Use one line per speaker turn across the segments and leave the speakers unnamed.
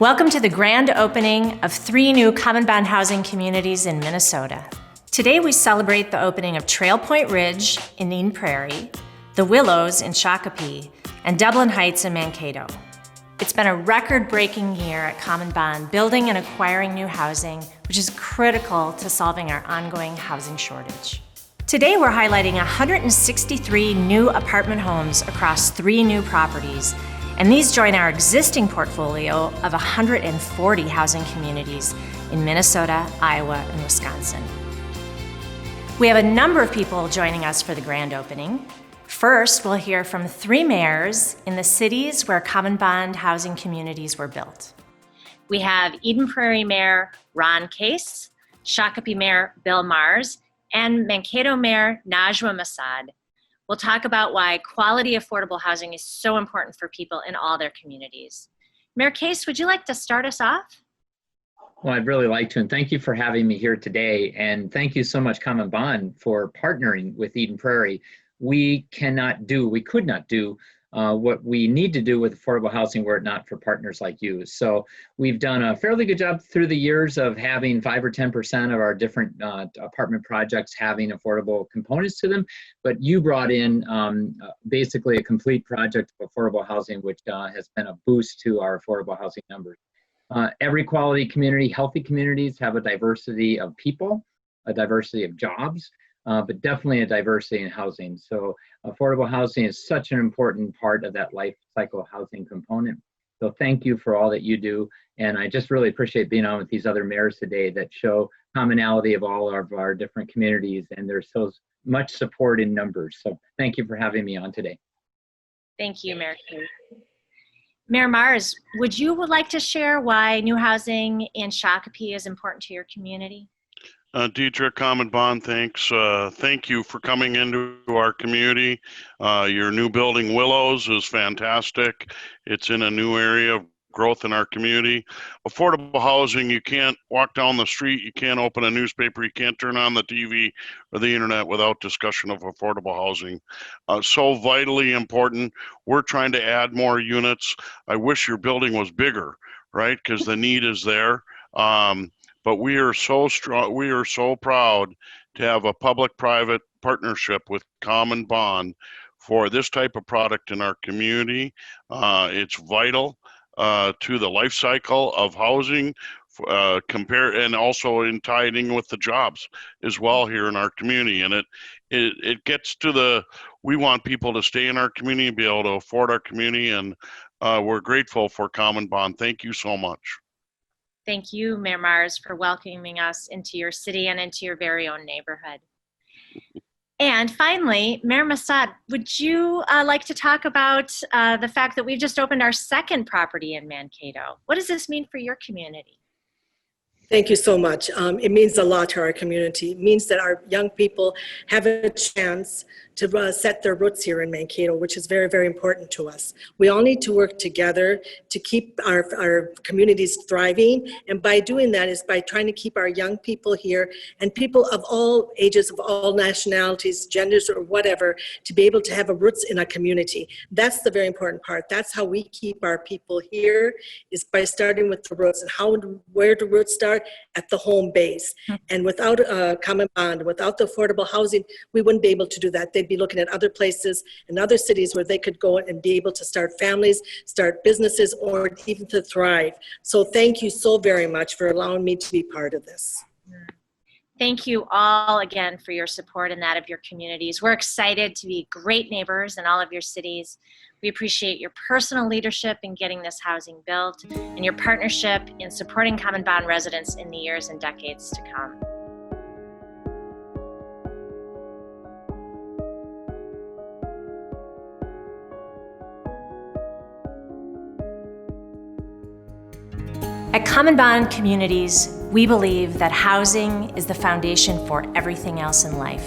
Welcome to the grand opening of 3 new CommonBond housing communities in Minnesota. Today we celebrate the opening of Trail Point Ridge in Eden Prairie, the Willows in Shakopee, and Dublin Heights in Mankato. It's been a record-breaking year at CommonBond, building and acquiring new housing, which is critical to solving our ongoing housing shortage. Today we're highlighting 163 new apartment homes across 3 new properties, and these join our existing portfolio of 140 housing communities in Minnesota, Iowa, and Wisconsin. We have a number of people joining us for the grand opening. First, we'll hear from 3 mayors in the cities where CommonBond housing communities were built. We have Eden Prairie Mayor Ron Case, Shakopee Mayor Bill Mars, and Mankato Mayor Najwa Masad. We'll talk about why quality affordable housing is so important for people in all their communities. Mayor Case, would you like to start us off?
Well, I'd really like to, and thank you for having me here today. And thank you so much, CommonBond, for partnering with Eden Prairie. We could not do what we need to do with affordable housing were it not for partners like you. So we've done a fairly good job through the years of having 5 or 10% of our different apartment projects having affordable components to them. But you brought in basically a complete project of affordable housing, which has been a boost to our affordable housing numbers. Every quality community, healthy communities have a diversity of people, a diversity of jobs, but definitely a diversity in housing. So affordable housing is such an important part of that life cycle housing component. So thank you for all that you do. And I just really appreciate being on with these other mayors today that show commonality of all of our different communities, and there's so much support in numbers. So thank you for having me on today.
Thank you, Mayor Case. Mayor Mars, would you like to share why new housing in Shakopee is important to your community?
Deidre, CommonBond, thanks. Thank you for coming into our community. Your new building, Willows, is fantastic. It's in a new area of growth in our community. Affordable housing, you can't walk down the street, you can't open a newspaper, you can't turn on the TV or the internet without discussion of affordable housing. So vitally important. We're trying to add more units. I wish your building was bigger, right? Because the need is there. But we are so strong, we are so proud to have a public-private partnership with CommonBond for this type of product in our community. It's vital to the life cycle of housing, and also in tying with the jobs as well here in our community. And it gets to we want people to stay in our community, be able to afford our community, and we're grateful for CommonBond. Thank you so much.
Thank you, Mayor Mars, for welcoming us into your city and into your very own neighborhood. And finally, Mayor Masad, would you like to talk about the fact that we've just opened our 2nd property in Mankato? What does this mean for your community?
Thank you so much. It means a lot to our community. It means that our young people have a chance to set their roots here in Mankato, which is very, very important to us. We all need to work together to keep our communities thriving. And by doing that is by trying to keep our young people here and people of all ages, of all nationalities, genders, or whatever, to be able to have a roots in a community. That's the very important part. That's how we keep our people here, is by starting with the roots. And where do roots start? At the home base. And without a CommonBond, without the affordable housing, we wouldn't be able to do that. They'd be looking at other places and other cities where they could go and be able to start families, start businesses, or even to thrive. So thank you so very much for allowing me to be part of this.
Thank you all again for your support and that of your communities. We're excited to be great neighbors in all of your cities. We appreciate your personal leadership in getting this housing built and your partnership in supporting CommonBond residents in the years and decades to come. At CommonBond Communities, we believe that housing is the foundation for everything else in life,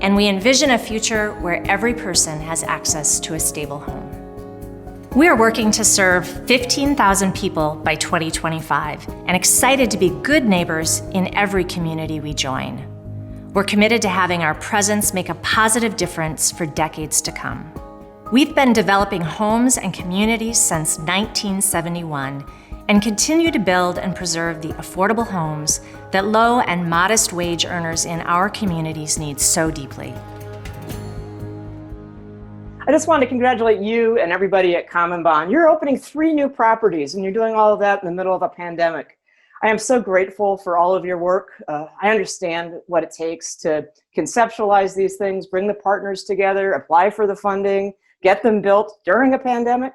and we envision a future where every person has access to a stable home. We are working to serve 15,000 people by 2025 and excited to be good neighbors in every community we join. We're committed to having our presence make a positive difference for decades to come. We've been developing homes and communities since 1971, and continue to build and preserve the affordable homes that low and modest wage earners in our communities need so deeply.
I just want to congratulate you and everybody at CommonBond. You're opening 3 new properties, and you're doing all of that in the middle of a pandemic. I am so grateful for all of your work. I understand what it takes to conceptualize these things, bring the partners together, apply for the funding, get them built during a pandemic.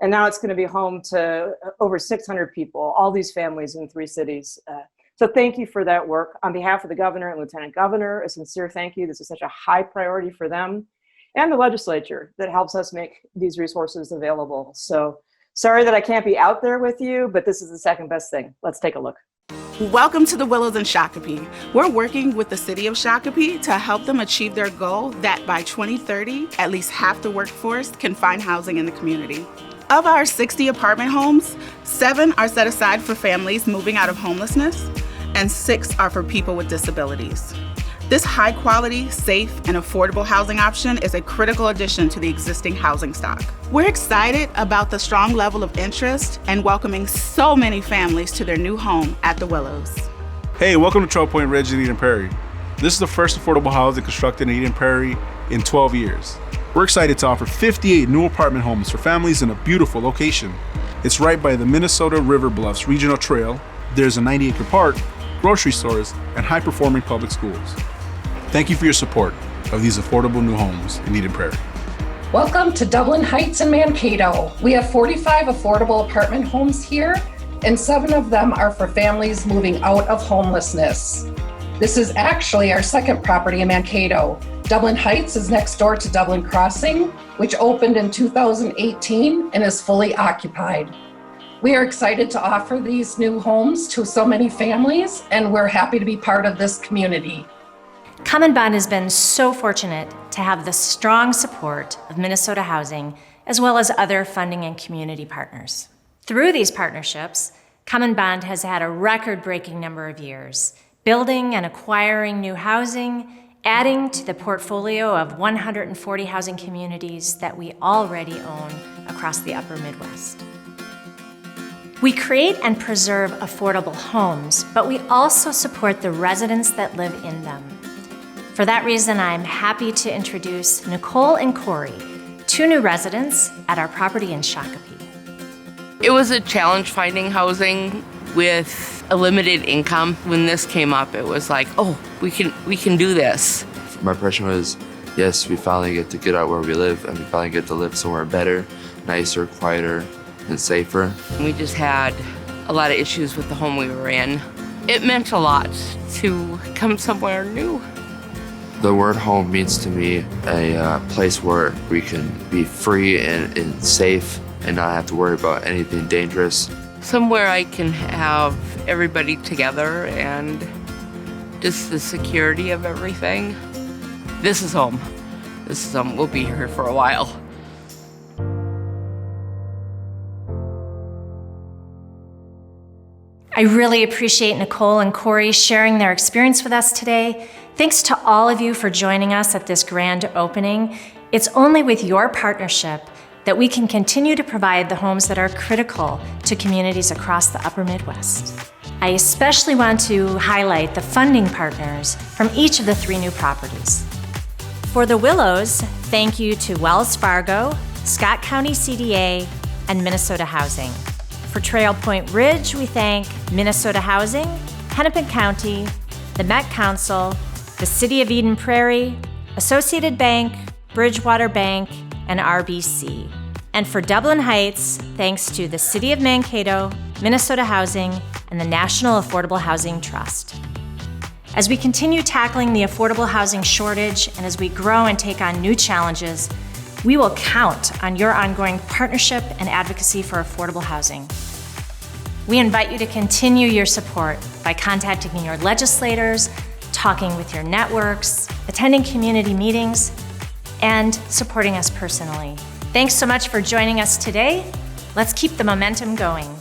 And now it's going to be home to over 600 people, all these families in 3 cities. So thank you for that work. On behalf of the governor and lieutenant governor, a sincere thank you. This is such a high priority for them and the legislature that helps us make these resources available. So sorry that I can't be out there with you, but this is the second best thing. Let's take a look.
Welcome to the Willows in Shakopee. We're working with the city of Shakopee to help them achieve their goal that by 2030, at least half the workforce can find housing in the community. Of our 60 apartment homes, 7 are set aside for families moving out of homelessness, and 6 are for people with disabilities. This high quality, safe, and affordable housing option is a critical addition to the existing housing stock. We're excited about the strong level of interest and welcoming so many families to their new home at the Willows.
Hey, welcome to Trail Point Ridge in Eden Prairie. This is the first affordable housing constructed in Eden Prairie in 12 years. We're excited to offer 58 new apartment homes for families in a beautiful location. It's right by the Minnesota River Bluffs Regional Trail. There's a 90-acre park, grocery stores, and high-performing public schools. Thank you for your support of these affordable new homes in Eden Prairie.
Welcome to Dublin Heights and Mankato. We have 45 affordable apartment homes here, and 7 of them are for families moving out of homelessness. This is actually our second property in Mankato. Dublin Heights is next door to Dublin Crossing, which opened in 2018 and is fully occupied. We are excited to offer these new homes to so many families, and we're happy to be part of this community.
CommonBond has been so fortunate to have the strong support of Minnesota Housing, as well as other funding and community partners. Through these partnerships, CommonBond has had a record-breaking number of years, building and acquiring new housing, adding to the portfolio of 140 housing communities that we already own across the upper Midwest. We create and preserve affordable homes, but we also support the residents that live in them. For that reason, I'm happy to introduce Nicole and Corey, 2 new residents at our property in Shakopee.
It was a challenge finding housing with a limited income. When this came up, it was like, oh, we can do this.
My impression was, yes, we finally get to get out where we live, and we finally get to live somewhere better, nicer, quieter, and safer.
We just had a lot of issues with the home we were in. It meant a lot to come somewhere new.
The word home means to me a place where we can be free and safe and not have to worry about anything dangerous.
Somewhere I can have everybody together and just the security of everything. This is home. This is home. We'll be here for a while.
I really appreciate Nicole and Corey sharing their experience with us today. Thanks to all of you for joining us at this grand opening. It's only with your partnership that we can continue to provide the homes that are critical to communities across the upper Midwest. I especially want to highlight the funding partners from each of the 3 new properties. For the Willows, thank you to Wells Fargo, Scott County CDA, and Minnesota Housing. For Trail Point Ridge, we thank Minnesota Housing, Hennepin County, the Met Council, the City of Eden Prairie, Associated Bank, Bridgewater Bank, and RBC. And for Dublin Heights, thanks to the City of Mankato, Minnesota Housing, and the National Affordable Housing Trust. As we continue tackling the affordable housing shortage and as we grow and take on new challenges, we will count on your ongoing partnership and advocacy for affordable housing. We invite you to continue your support by contacting your legislators, talking with your networks, attending community meetings, and supporting us personally. Thanks so much for joining us today. Let's keep the momentum going.